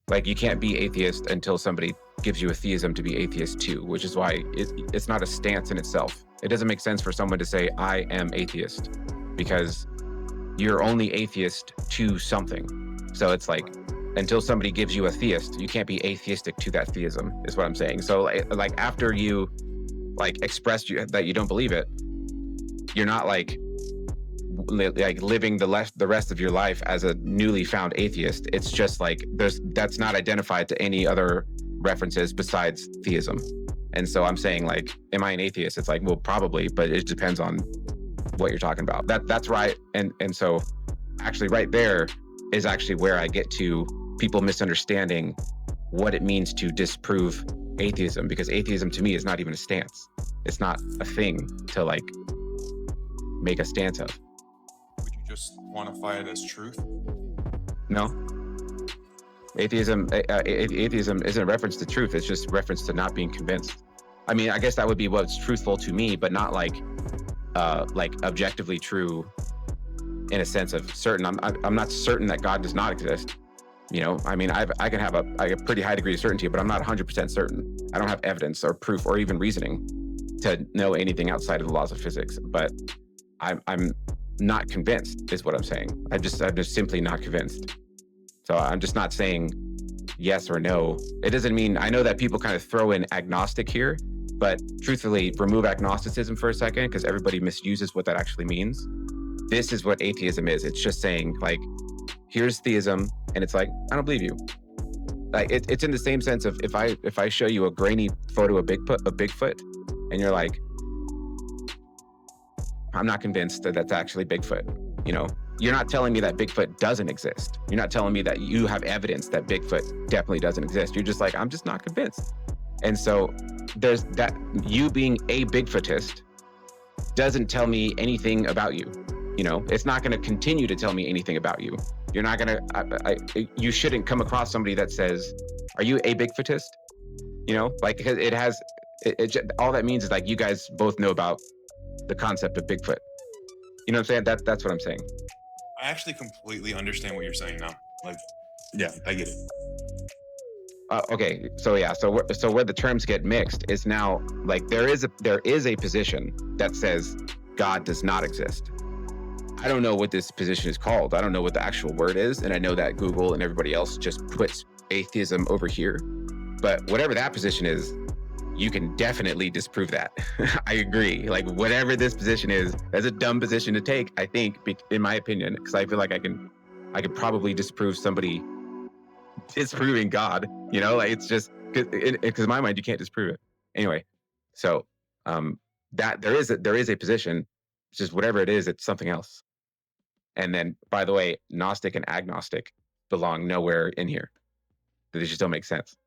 Like, you can't be atheist until somebody gives you a theism to be atheist too, which is why it's not a stance in itself. It doesn't make sense for someone to say, I am atheist, because you're only atheist to something. So it's like, until somebody gives you a theist, you can't be atheistic to that theism, is what I'm saying. So like after you like express that you don't believe it, you're not like living the rest of your life as a newly found atheist. It's just like that's not identified to any other references besides theism. And so I'm saying, like, am I an atheist? It's like, well, probably, but it depends on what you're talking about. That's right. And so actually right there is actually where I get to people misunderstanding what it means to disprove atheism, because atheism to me is not even a stance. It's not a thing to like make a stance of. Would you just quantify it as truth? No. Atheism isn't a reference to truth. It's just reference to not being convinced. I mean, I guess that would be what's truthful to me, but not like objectively true in a sense of certain. I'm not certain that God does not exist. You know, I mean, I can have a pretty high degree of certainty, but I'm not 100% certain. I don't have evidence or proof or even reasoning to know anything outside of the laws of physics. But I'm not convinced, is what I'm saying. I'm just simply not convinced. So I'm just not saying yes or no. It doesn't mean, I know that people kind of throw in agnostic here, but truthfully, remove agnosticism for a second, because everybody misuses what that actually means. This is what atheism is. It's just saying, like, here's theism, and it's like, I don't believe you. Like, it's in the same sense of if I show you a grainy photo of Bigfoot, and you're like, I'm not convinced that that's actually Bigfoot. You know, you're not telling me that Bigfoot doesn't exist. You're not telling me that you have evidence that Bigfoot definitely doesn't exist. You're just like, I'm just not convinced. And so there's that. You being a Bigfootist doesn't tell me anything about you. You know, it's not going to continue to tell me anything about you. You're not going to, you shouldn't come across somebody that says, are you a Bigfootist? You know, like, because it has, all that means is like, you guys both know about the concept of Bigfoot. You know what I'm saying? That's what I'm saying. I actually completely understand what you're saying now. Like, yeah, I get it. Okay, so yeah, so where the terms get mixed is now, like, there is a position that says God does not exist. I don't know what this position is called. I don't know what the actual word is, and I know that Google and everybody else just puts atheism over here. But whatever that position is, you can definitely disprove that. I agree. Like, whatever this position is, that's a dumb position to take, I think, in my opinion, because I feel like I could probably disprove somebody disproving God. You know, like, it's just because in my mind you can't disprove it. Anyway, so that there is a position, just whatever it is, it's something else. And then, by the way, Gnostic and agnostic belong nowhere in here. They just don't make sense.